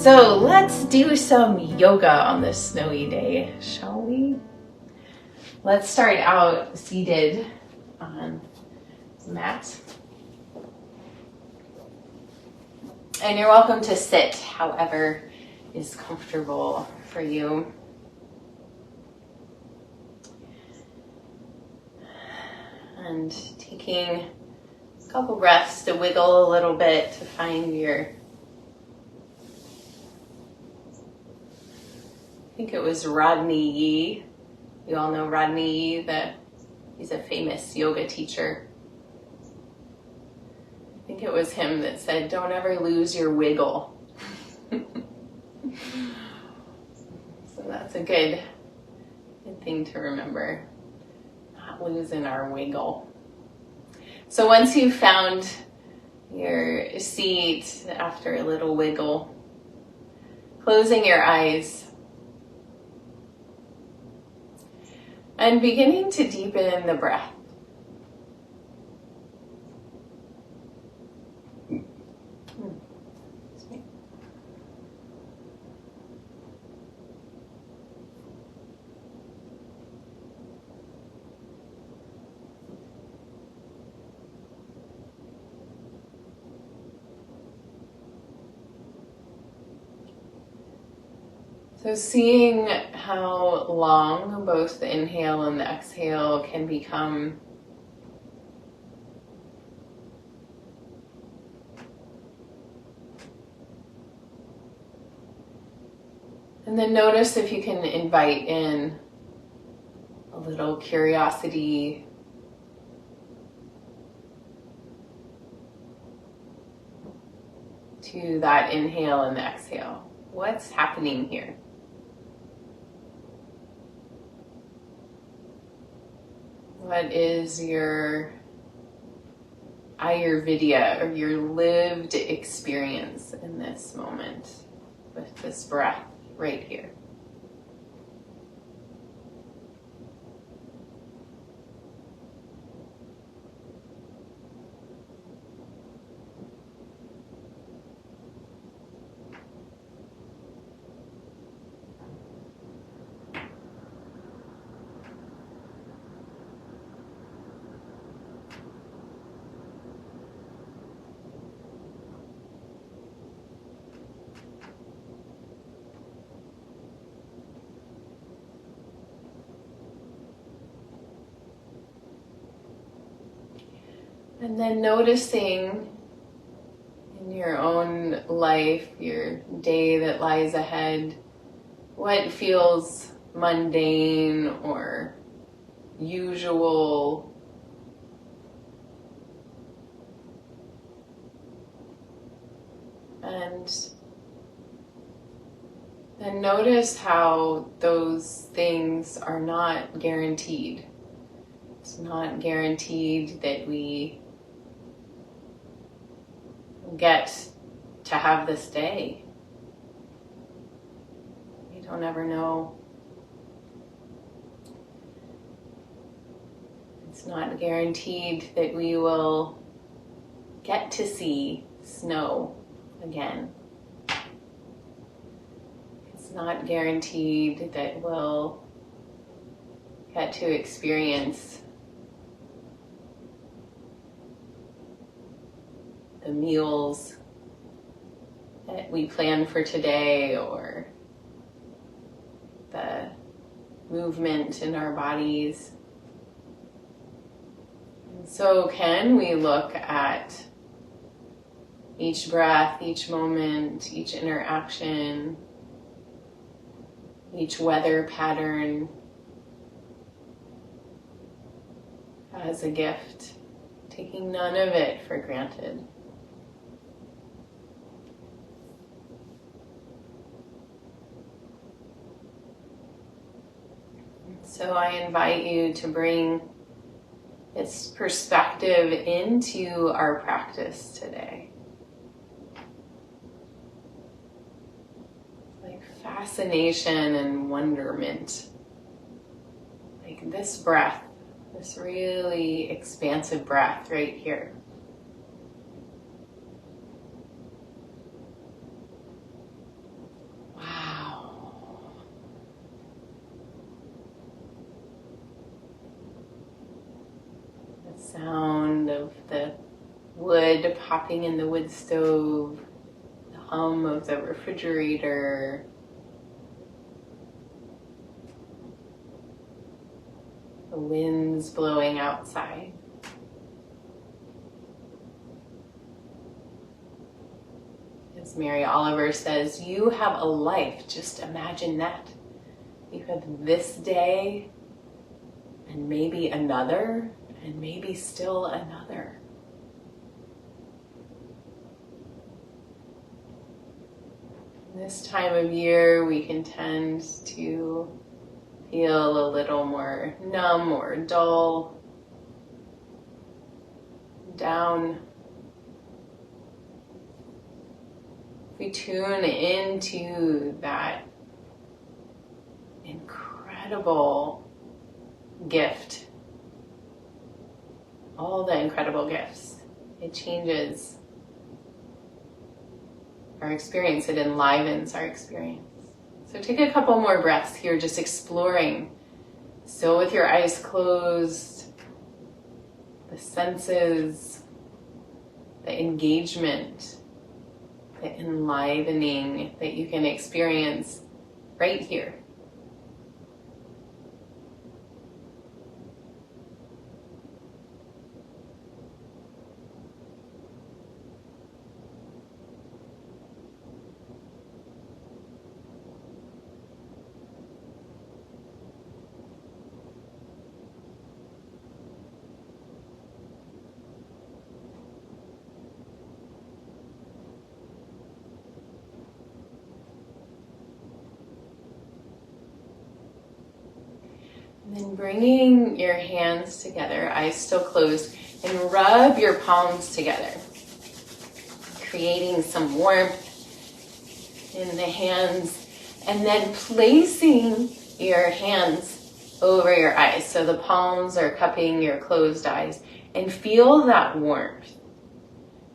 So let's do some yoga on this snowy day, shall we? Let's start out seated on the mat. And you're welcome to sit however is comfortable for you. And taking a couple breaths to wiggle a little bit to find your, I think it was Rodney Yee. You all know Rodney Yee, he's a famous yoga teacher. I think it was him that said, don't ever lose your wiggle. So that's a good thing to remember, not losing our wiggle. So once you've found your seat after a little wiggle, closing your eyes and beginning to deepen the breath. So seeing how long both the inhale and the exhale can become. And then notice if you can invite in a little curiosity, to that inhale and the exhale. What's happening here? What is your Ayurveda or your lived experience in this moment with this breath right here? And then noticing in your own life, your day that lies ahead, what feels mundane or usual. And then notice how those things are not guaranteed. It's not guaranteed that we get to have this day. You don't ever know. It's not guaranteed that we will get to see snow again. It's not guaranteed that we'll get to experience the meals that we plan for today or the movement in our bodies. And so can we look at each breath, each moment, each interaction, each weather pattern as a gift, taking none of it for granted. So I invite you to bring this perspective into our practice today. Like fascination and wonderment. Like this breath, this really expansive breath right here. sound of the wood popping in the wood stove, the hum of the refrigerator, the winds blowing outside. As Mary Oliver says, you have a life, just imagine that. You have this day, and maybe another, and maybe still another. This time of year, we can tend to feel a little more numb or dull, down. If we tune into that incredible gift, all the incredible gifts, it changes our experience, it enlivens our experience. So take a couple more breaths here, just exploring, still with your eyes closed, the senses, the engagement, the enlivening that you can experience right here. And then bringing your hands together, eyes still closed, and rub your palms together, creating some warmth in the hands, and then placing your hands over your eyes. So the palms are cupping your closed eyes, and feel that warmth.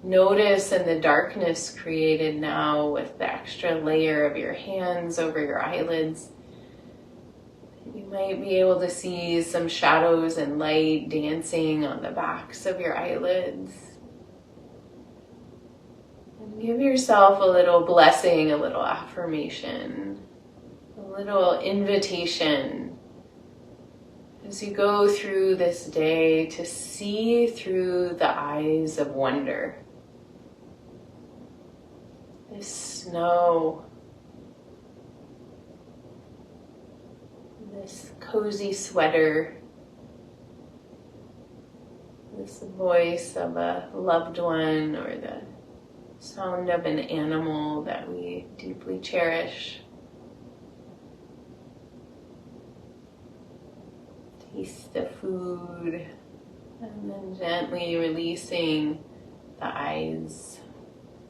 Notice in the darkness created now with the extra layer of your hands over your eyelids, you might be able to see some shadows and light dancing on the backs of your eyelids. And give yourself a little blessing, a little affirmation, a little invitation as you go through this day to see through the eyes of wonder. This snow, this cozy sweater, this voice of a loved one, or the sound of an animal that we deeply cherish. Taste the food, and then gently releasing the eyes,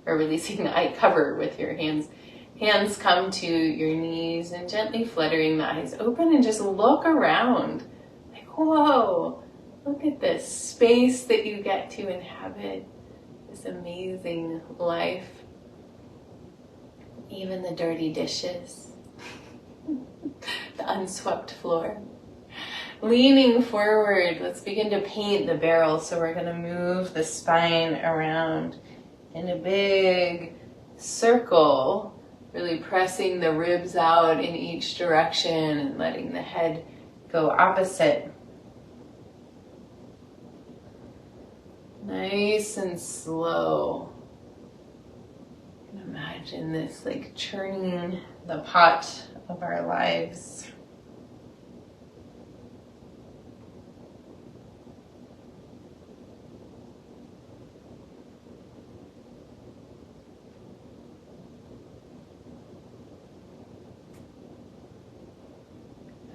or releasing the eye cover with your hands. Hands come to your knees and gently fluttering the eyes open, and just look around. Like, whoa, look at this space that you get to inhabit, this amazing life. Even the dirty dishes, the unswept floor. Leaning forward, let's begin to paint the barrel. So we're going to move the spine around in a big circle, really pressing the ribs out in each direction and letting the head go opposite. Nice and slow. You can imagine this like churning the pot of our lives.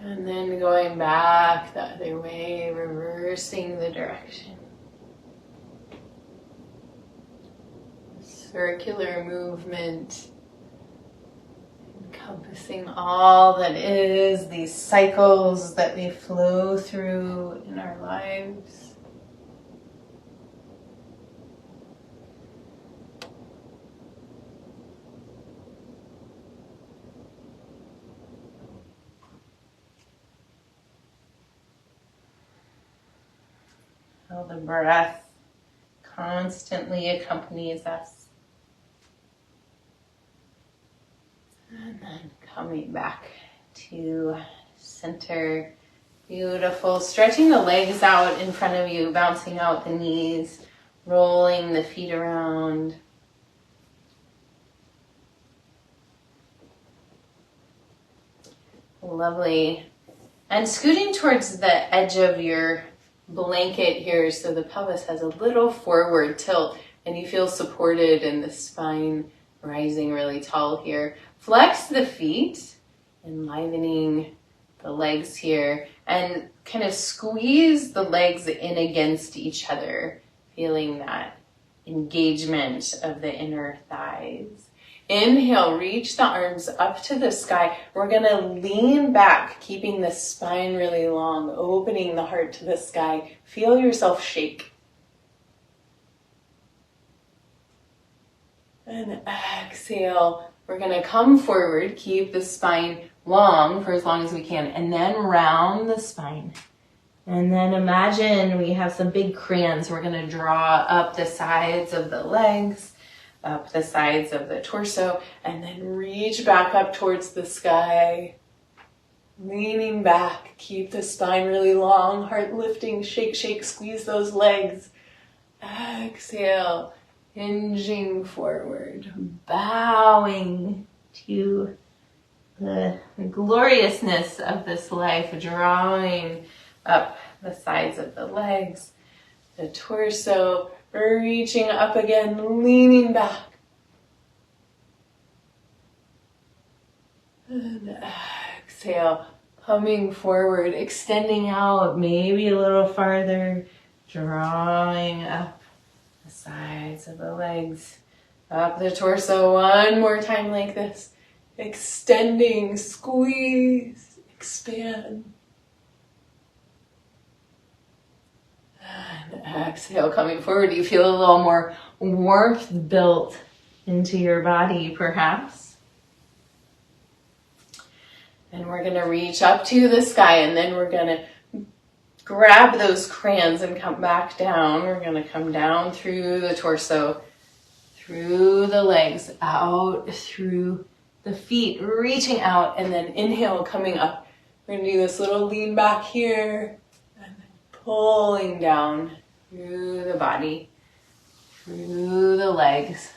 And then going back the other way, reversing the direction. Circular movement, encompassing all that is, these cycles that we flow through in our lives. Feel the breath constantly accompanies us. And then coming back to center. Beautiful. Stretching the legs out in front of you, bouncing out the knees, rolling the feet around. Lovely. And scooting towards the edge of your blanket here so the pelvis has a little forward tilt and you feel supported and the spine rising really tall here. Flex the feet, enlivening the legs here, and kind of squeeze the legs in against each other, feeling that engagement of the inner thighs. Inhale, reach the arms up to the sky. We're going to lean back, keeping the spine really long, opening the heart to the sky. Feel yourself shake. And exhale. We're going to come forward, keep the spine long for as long as we can, and then round the spine. And then imagine we have some big crayons. We're going to draw up the sides of the legs, up the sides of the torso, and then reach back up towards the sky. Leaning back, keep the spine really long, heart lifting, shake, shake, squeeze those legs. Exhale, hinging forward, bowing to the gloriousness of this life, drawing up the sides of the legs, the torso, reaching up again, leaning back. And exhale, coming forward, extending out, maybe a little farther, drawing up the sides of the legs, up the torso, one more time like this. Extending, squeeze, expand. And exhale, coming forward. You feel a little more warmth built into your body, perhaps. And we're going to reach up to the sky, and then we're going to grab those crayons and come back down. We're going to come down through the torso, through the legs, out through the feet, reaching out, and then inhale, coming up. We're going to do this little lean back here, and then pulling down through the body, through the legs.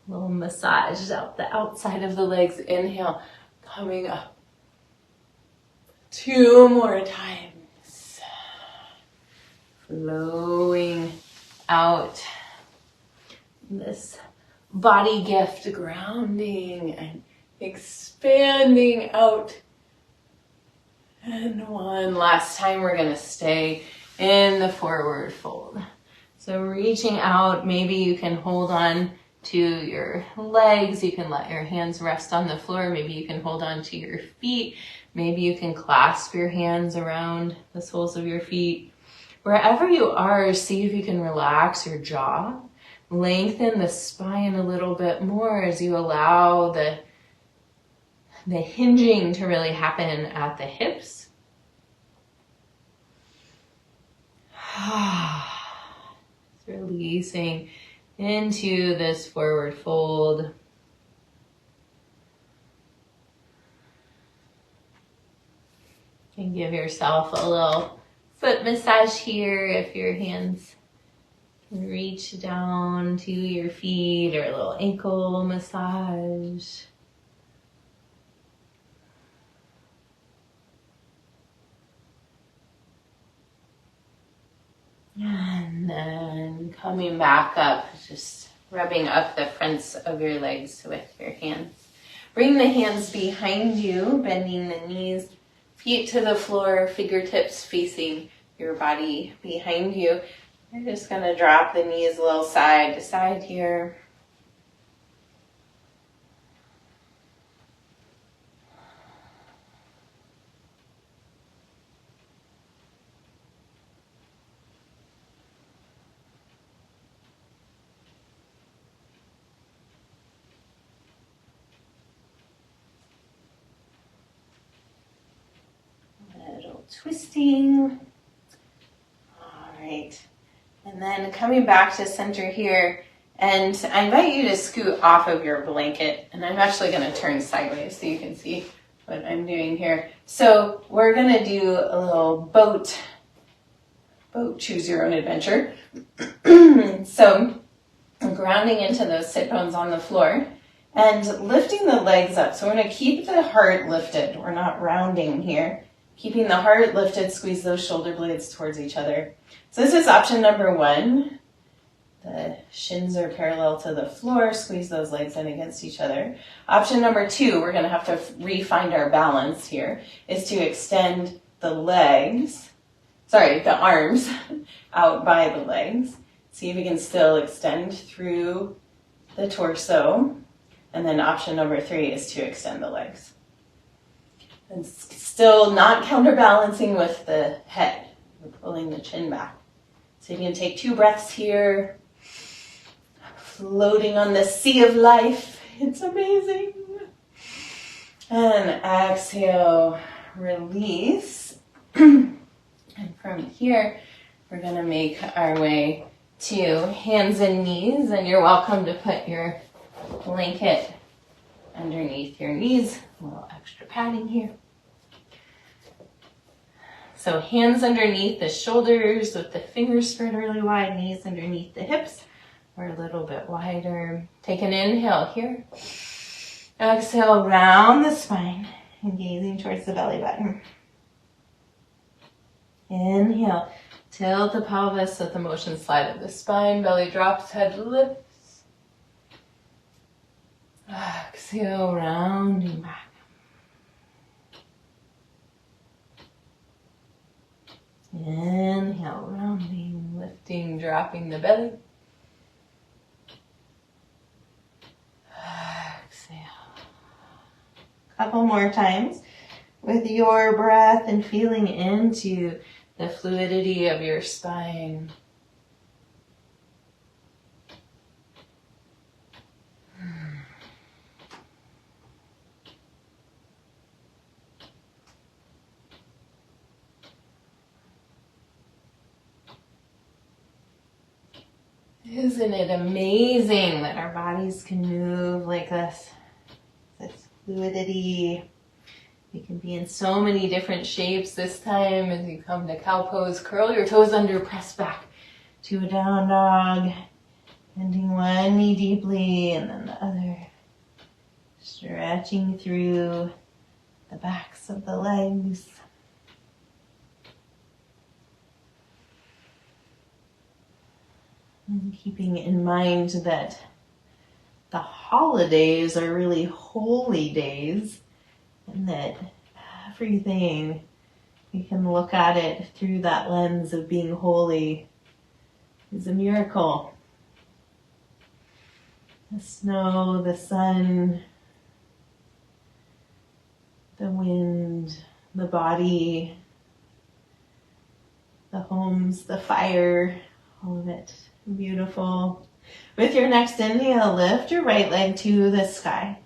A little massage out the outside of the legs. Inhale, coming up. 2 more times. Flowing out. This body gift, grounding and expanding out. And one last time, we're going to stay in the forward fold. So reaching out, maybe you can hold on to your legs. You can let your hands rest on the floor. Maybe you can hold on to your feet. Maybe you can clasp your hands around the soles of your feet. Wherever you are, see if you can relax your jaw. Lengthen the spine a little bit more as you allow the hinging to really happen at the hips. Releasing into this forward fold. You can give yourself a little foot massage here if your hands can reach down to your feet, or a little ankle massage. And then coming back up, just rubbing up the fronts of your legs with your hands. Bring the hands behind you, bending the knees, feet to the floor, fingertips facing your body behind you. You're just going to drop the knees a little side to side here. Little twisting. All And then coming back to center here, and I invite you to scoot off of your blanket, and I'm actually going to turn sideways so you can see what I'm doing here. So we're going to do a little boat choose your own adventure. So grounding into those sit bones on the floor and lifting the legs up. So we're going to keep the heart lifted. We're not rounding here. Keeping the heart lifted, squeeze those shoulder blades towards each other. So this is option number 1. The shins are parallel to the floor. Squeeze those legs in against each other. Option number 2, we're going to have to re-find our balance here, is to extend the arms out by the legs. See if you can still extend through the torso. And then option number 3 is to extend the legs. And still not counterbalancing with the head. We're pulling the chin back. So you can take 2 breaths here. Floating on the sea of life. It's amazing. And exhale, release. And from here, we're going to make our way to hands and knees. And you're welcome to put your blanket underneath your knees. A little extra padding here. So hands underneath the shoulders with the fingers spread really wide, knees underneath the hips. Or a little bit wider. Take an inhale here. Exhale, round the spine and gazing towards the belly button. Inhale, tilt the pelvis with the motion slide of the spine. Belly drops, head lifts. Exhale, rounding back. Inhale, rounding, lifting, dropping the belly. Exhale. Couple more times with your breath and feeling into the fluidity of your spine. Isn't it amazing that our bodies can move like this? This fluidity. You can be in so many different shapes this time as you come to cow pose. Curl your toes under, press back to a down dog. Bending one knee deeply and then the other. Stretching through the backs of the legs. And keeping in mind that the holidays are really holy days, and that everything, we can look at it through that lens of being holy, is a miracle. The snow, the sun, the wind, the body, the homes, the fire, all of it. Beautiful. With your next inhale, lift your right leg to the sky.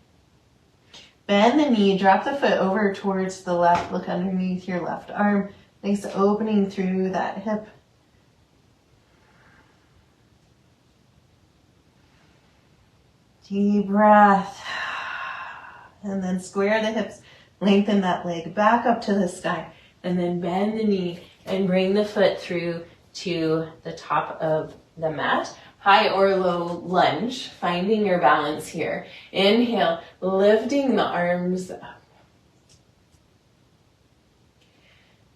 Bend the knee, drop the foot over towards the left, look underneath your left arm. Legs opening through that hip. Deep breath. And then square the hips, lengthen that leg back up to the sky. And then bend the knee and bring the foot through to the top of the mat. High or low lunge, finding your balance here. Inhale, lifting the arms up.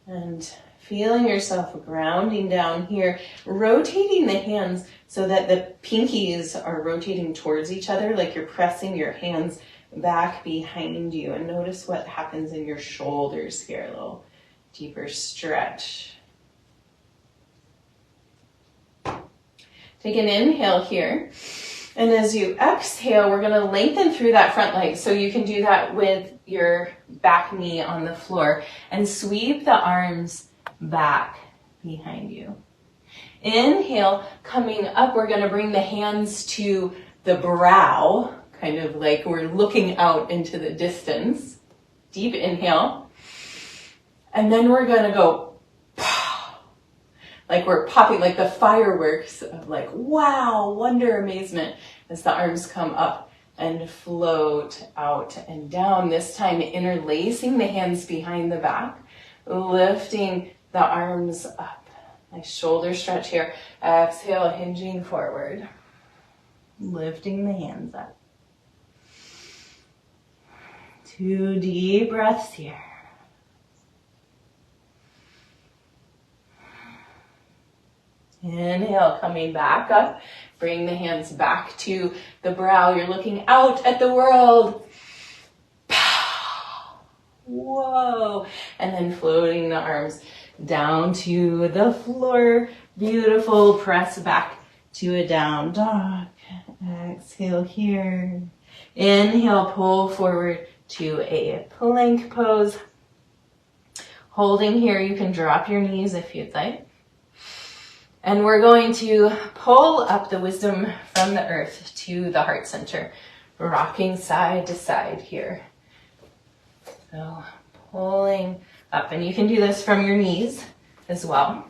And feeling yourself grounding down here, rotating the hands so that the pinkies are rotating towards each other, like you're pressing your hands back behind you. And notice what happens in your shoulders here, a little deeper stretch. Take an inhale here. And as you exhale, we're going to lengthen through that front leg. So you can do that with your back knee on the floor. And sweep the arms back behind you. Inhale, coming up, we're going to bring the hands to the brow, kind of like we're looking out into the distance. Deep inhale. And then we're going to go like we're popping, like the fireworks of like, wow, wonder, amazement, as the arms come up and float out and down. This time interlacing the hands behind the back, lifting the arms up. Nice shoulder stretch here. Exhale, hinging forward. Lifting the hands up. 2 deep breaths here. Inhale, coming back up. Bring the hands back to the brow. You're looking out at the world. Whoa. And then floating the arms down to the floor. Beautiful. Press back to a down dog. Exhale here. Inhale, pull forward to a plank pose. Holding here, you can drop your knees if you'd like. And we're going to pull up the wisdom from the earth to the heart center, rocking side to side here. So pulling up, and you can do this from your knees as well.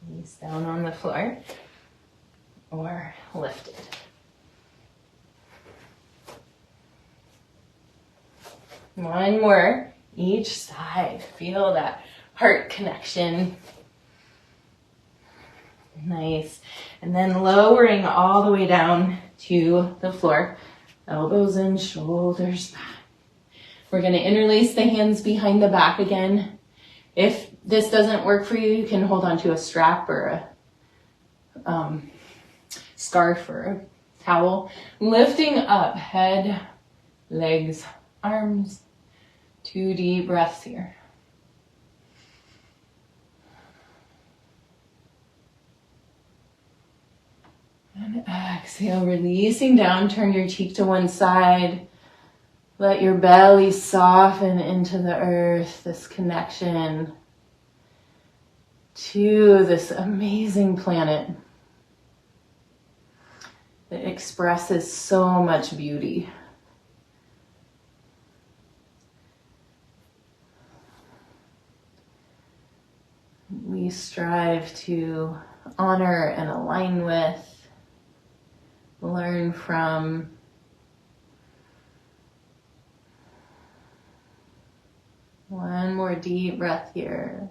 Knees down on the floor or lifted. One more each side. Feel that heart connection. Nice. And then lowering all the way down to the floor. Elbows and shoulders back. We're going to interlace the hands behind the back again. If this doesn't work for you, you can hold on to a strap or a scarf or a towel. Lifting up, head, legs, arms. 2 deep breaths here. And exhale, releasing down, turn your cheek to one side. Let your belly soften into the earth, this connection to this amazing planet that expresses so much beauty. We strive to honor and align with, learn from. One more deep breath here.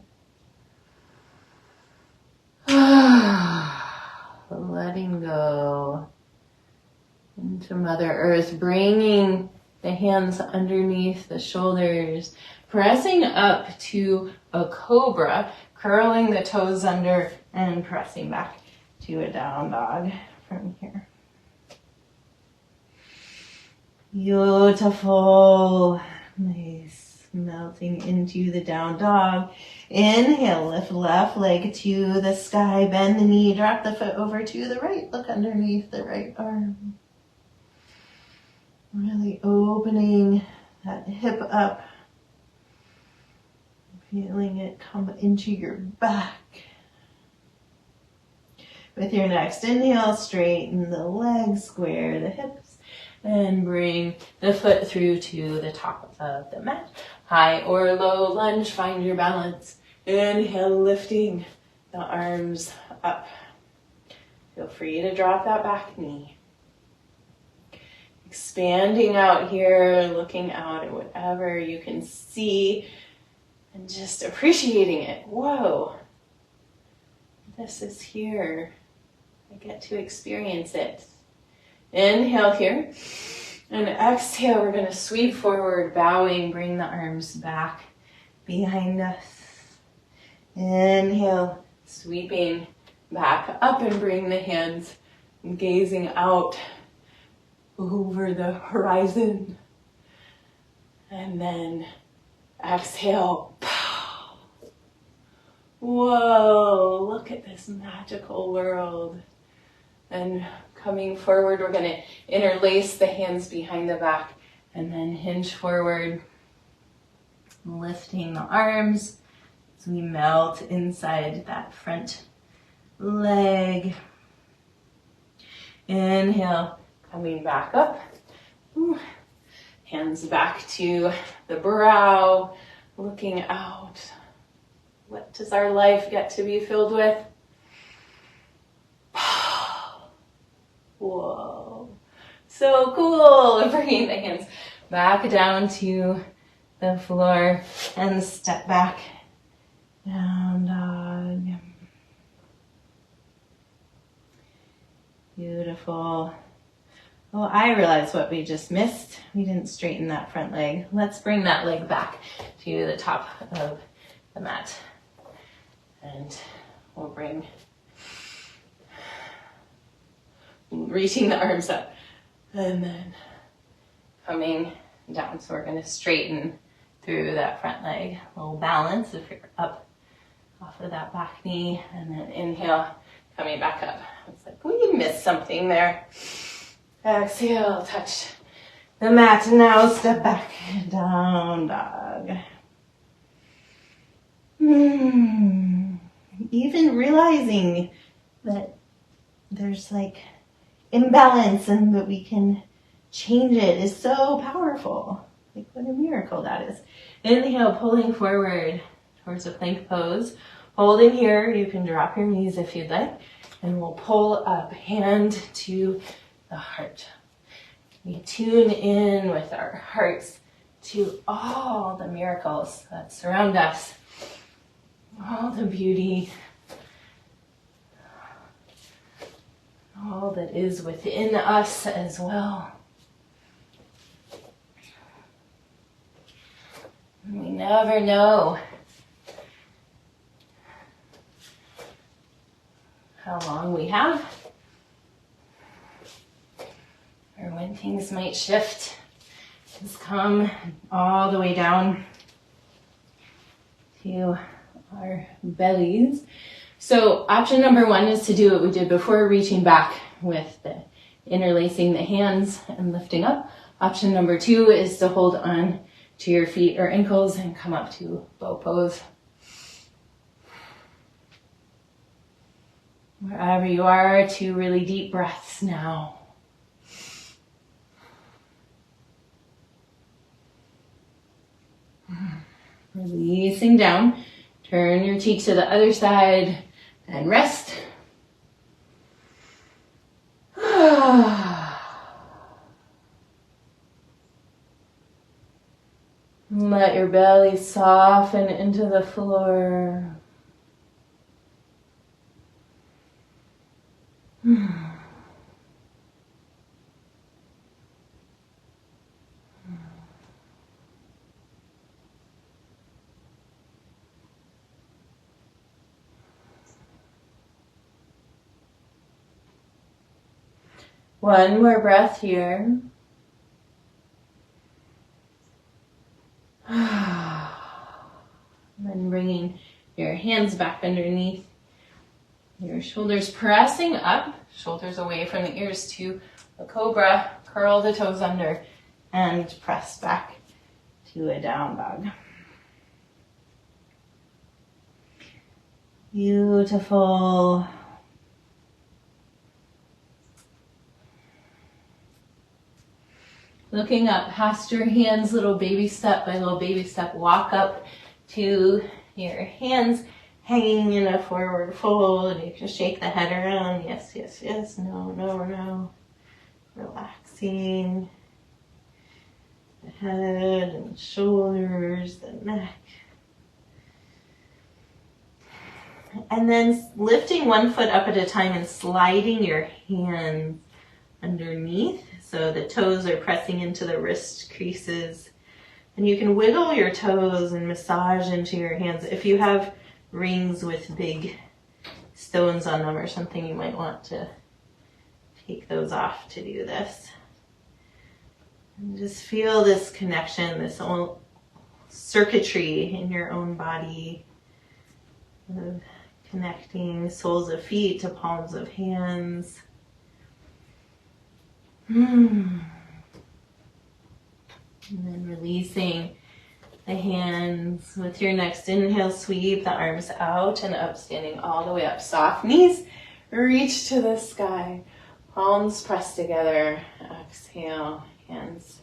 Letting go into Mother Earth, bringing the hands underneath the shoulders, pressing up to a cobra, curling the toes under and pressing back to a down dog from here. Beautiful. Nice. Melting into the down dog. Inhale, lift left leg to the sky, bend the knee, drop the foot over to the right, look underneath the right arm. Really opening that hip up, feeling it come into your back. With your next inhale, straighten the legs, square the hips, and bring the foot through to the top of the mat. High or low lunge, find your balance. Inhale, lifting the arms up. Feel free to drop that back knee. Expanding out here, looking out at whatever you can see and just appreciating it. Whoa, this is here. I get to experience it. Inhale here. And exhale, we're going to sweep forward, bowing, bring the arms back behind us. Inhale, sweeping back up and bring the hands gazing out over the horizon. And then exhale. Whoa, look at this magical world. And coming forward, we're going to interlace the hands behind the back and then hinge forward, lifting the arms as we melt inside that front leg. Inhale, coming back up. Hands back to the brow, looking out What does our life get to be filled with? Whoa. So cool. Bringing the hands back down to the floor and step back. Down dog. Beautiful. Oh, I realized what we just missed. We didn't straighten that front leg. Let's bring that leg back to the top of the mat. And we'll bring, reaching the arms up. And then coming down. So we're going to straighten through that front leg. A little balance if you're up off of that back knee. And then inhale, coming back up. It's like we missed something there. Exhale, touch the mat. Now step back, down dog. Even realizing that there's like imbalance and that we can change it is so powerful. Like what a miracle that is. Inhale, pulling forward towards a plank pose. Holding here, you can drop your knees if you'd like. And we'll pull up, hand to the heart. We tune in with our hearts to all the miracles that surround us, all the beauty, all that is within us as well. We never know how long we have, or when things might shift. Just come all the way down to our bellies. So option number one is to do what we did before, reaching back with the interlacing the hands and lifting up. Option number two is to hold on to your feet or ankles and come up to bow pose. Wherever you are, 2 really deep breaths now. Releasing down. Turn your cheek to the other side and rest. Let your belly soften into the floor. One more breath here. And bringing your hands back underneath your shoulders, pressing up, shoulders away from the ears to a cobra. Curl the toes under and press back to a down dog. Beautiful. Looking up past your hands, little baby step by little baby step, walk up to your hands hanging in a forward fold. You can shake the head around. Yes, yes, yes. No, no, no. Relaxing the head and shoulders, the neck. And then lifting one foot up at a time and sliding your hands underneath. So the toes are pressing into the wrist creases. And you can wiggle your toes and massage into your hands. If you have rings with big stones on them or something, you might want to take those off to do this. And just feel this connection, this whole circuitry in your own body of connecting soles of feet to palms of hands. And then releasing the hands. With your next inhale, sweep the arms out and up, standing all the way up. Soft knees, reach to the sky. Palms pressed together. Exhale, hands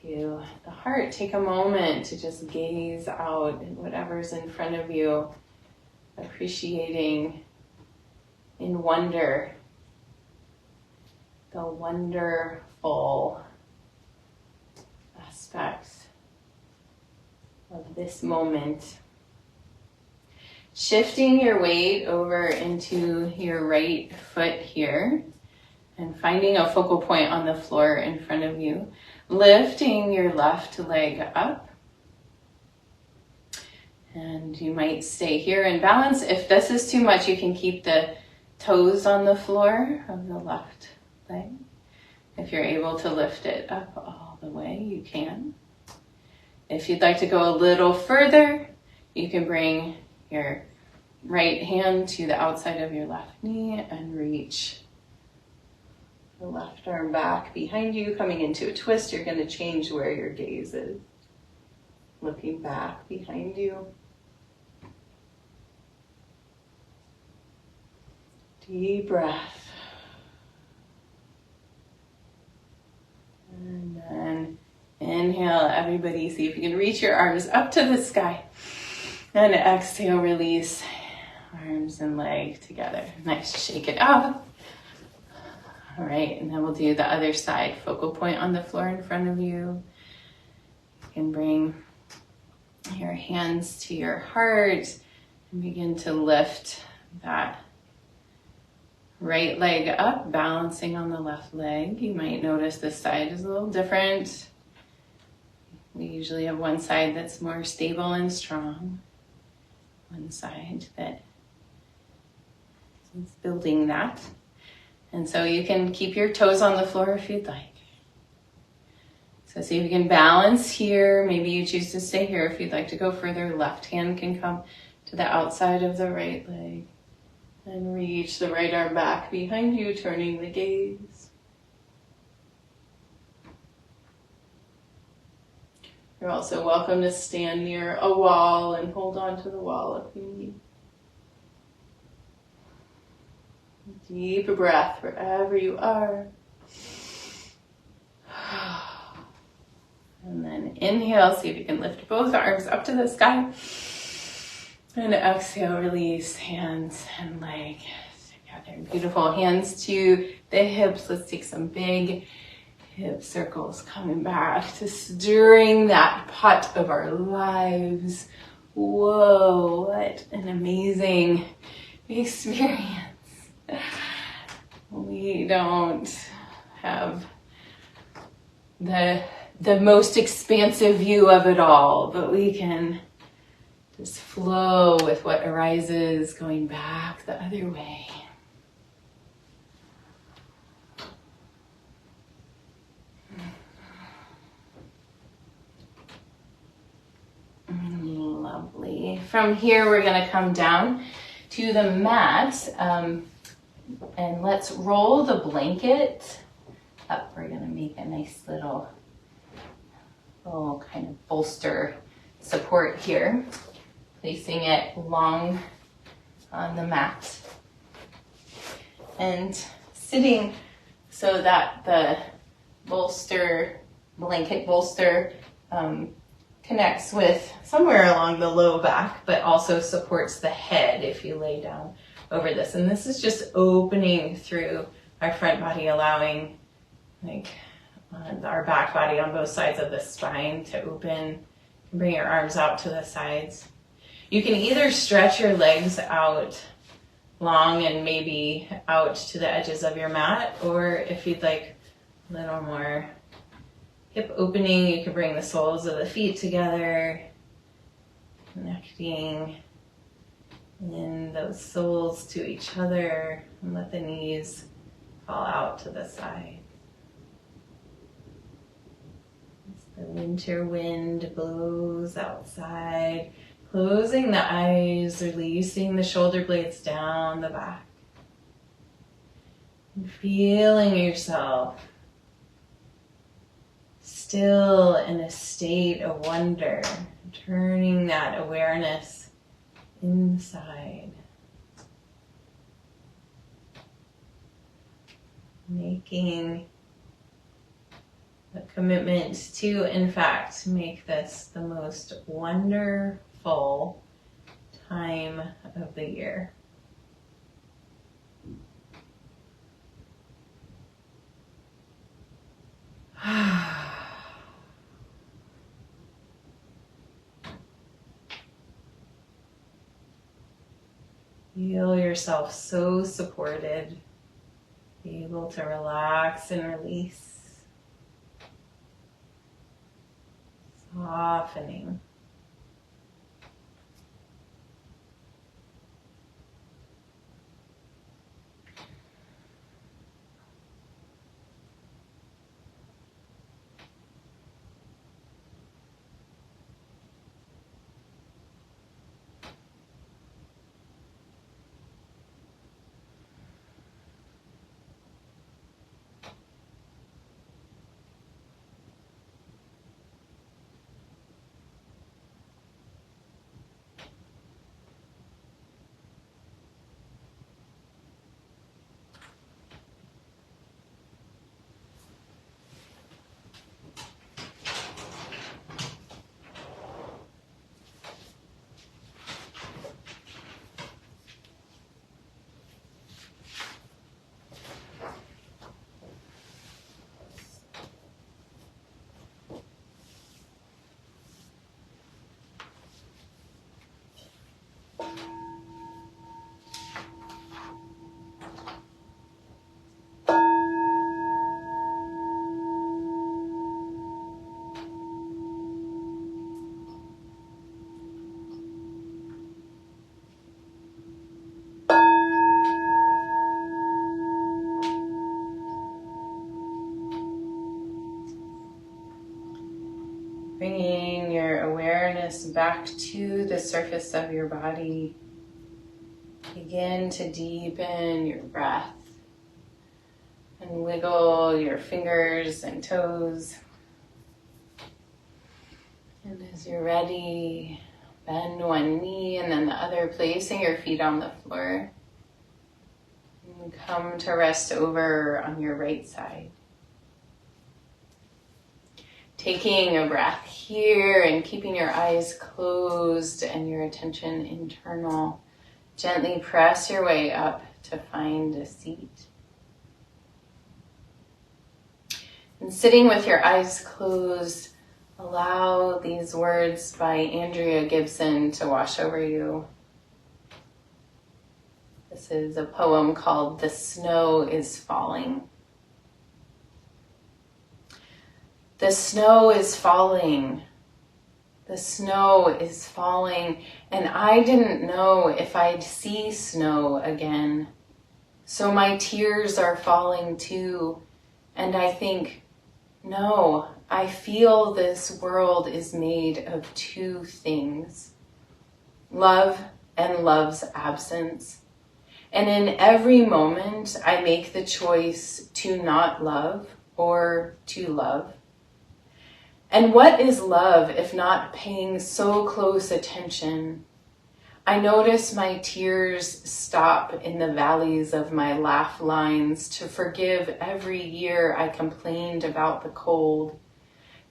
feel the heart. Take a moment to just gaze out at whatever's in front of you, appreciating in wonder the wonderful aspects of this moment. Shifting your weight over into your right foot here and finding a focal point on the floor in front of you. Lifting your left leg up. And you might stay here in balance. If this is too much, you can keep the toes on the floor of the left leg. If you're able to lift it up all the way, you can. If you'd like to go a little further, you can bring your right hand to the outside of your left knee and reach the left arm back behind you, coming into a twist. You're going to change where your gaze is. Looking back behind you. Deep breath. And then inhale, everybody. See if you can reach your arms up to the sky. And exhale, release arms and leg together. Nice, shake it out. All right, and then we'll do the other side. Focal point on the floor in front of you. You can bring your hands to your heart and begin to lift that right leg up, balancing on the left leg. You might notice this side is a little different. We usually have one side that's more stable and strong. One side that is building that. And so you can keep your toes on the floor if you'd like. So see if you can balance here. Maybe you choose to stay here. If you'd like to go further, left hand can come to the outside of the right leg. And reach the right arm back behind you, turning the gaze. You're also welcome to stand near a wall and hold on to the wall if you need. Deep breath wherever you are. And then inhale, see if you can lift both arms up to the sky. And exhale, release hands and leg together. Beautiful. Hands to the hips. Let's take some big hip circles coming back to stirring that pot of our lives. Whoa, what an amazing experience. We don't have the most expansive view of it all, but we can just flow with what arises, going back the other way. Lovely. From here, we're going to come down to the mat, and let's roll the blanket up. We're going to make a nice little kind of bolster support here. Placing it long on the mat and sitting so that the blanket bolster connects with somewhere along the low back, but also supports the head if you lay down over this. And this is just opening through our front body, allowing our back body on both sides of the spine to open. Bring your arms out to the sides. You can either stretch your legs out long and maybe out to the edges of your mat, or if you'd like a little more hip opening, you can bring the soles of the feet together, connecting in those soles to each other, and let the knees fall out to the side. As the winter wind blows outside, closing the eyes, releasing the shoulder blades down the back. And feeling yourself still in a state of wonder, turning that awareness inside. Making the commitment to, in fact, make this the most wonderful time of the year. Feel yourself so supported, able to relax and release, softening. Bringing your awareness back to the surface of your body. Begin to deepen your breath and wiggle your fingers and toes. And as you're ready, bend one knee and then the other, placing your feet on the floor. And come to rest over on your right side. Taking a breath here and keeping your eyes closed and your attention internal. Gently press your way up to find a seat. And sitting with your eyes closed, allow these words by Andrea Gibson to wash over you. This is a poem called "The Snow is Falling." The snow is falling. The snow is falling, and I didn't know if I'd see snow again. So my tears are falling too, and I think, no, I feel this world is made of two things: love and love's absence. And in every moment, I make the choice to not love or to love. And what is love if not paying so close attention? I notice my tears stop in the valleys of my laugh lines to forgive every year I complained about the cold,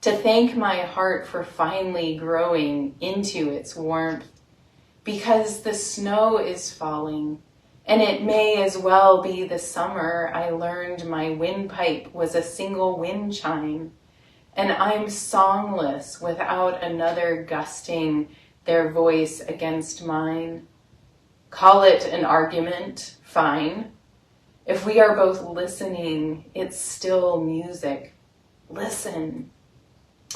to thank my heart for finally growing into its warmth, because the snow is falling, and it may as well be the summer I learned my windpipe was a single wind chime. And I'm songless without another gusting their voice against mine. Call it an argument, fine. If we are both listening, it's still music. Listen.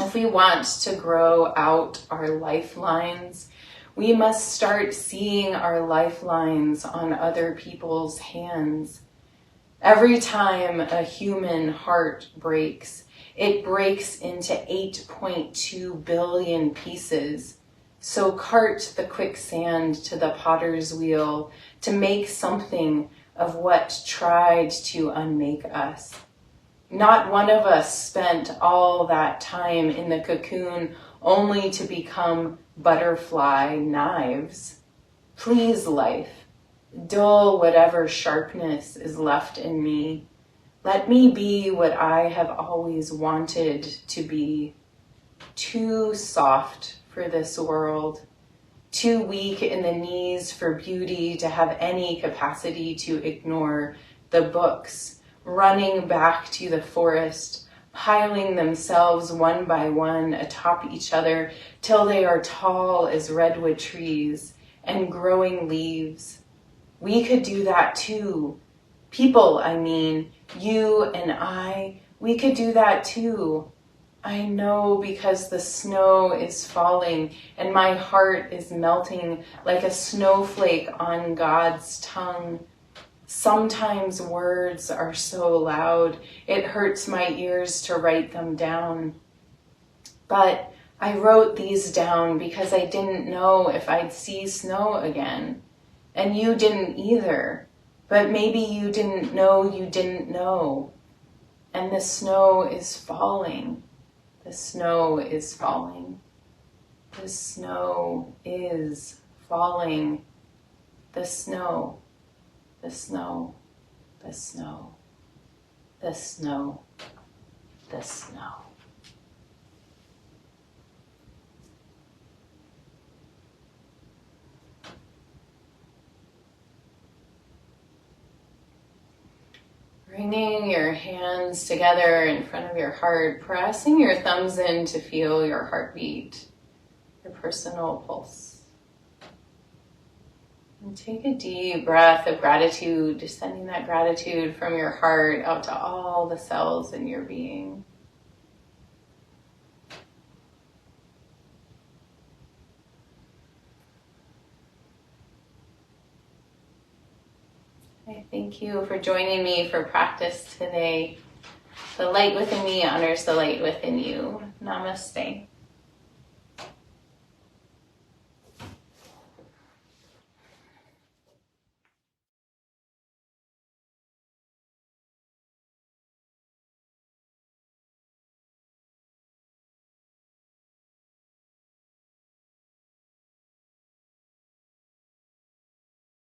If we want to grow out our lifelines, we must start seeing our lifelines on other people's hands. Every time a human heart breaks, it breaks into 8.2 billion pieces. So cart the quicksand to the potter's wheel to make something of what tried to unmake us. Not one of us spent all that time in the cocoon only to become butterfly knives. Please, life, dull whatever sharpness is left in me. Let me be what I have always wanted to be, too soft for this world, too weak in the knees for beauty to have any capacity to ignore the books, running back to the forest, piling themselves one by one atop each other till they are tall as redwood trees and growing leaves. We could do that too. People, I mean, you and I, we could do that too. I know, because the snow is falling and my heart is melting like a snowflake on God's tongue. Sometimes words are so loud, it hurts my ears to write them down. But I wrote these down because I didn't know if I'd see snow again. And you didn't either. But maybe you didn't know you didn't know. And the snow is falling. The snow is falling. The snow is falling. The snow. The snow. The snow. The snow. The snow. Bringing your hands together in front of your heart, pressing your thumbs in to feel your heartbeat, your personal pulse. And take a deep breath of gratitude, sending that gratitude from your heart out to all the cells in your being. I thank you for joining me for practice today. The light within me honors the light within you. Namaste.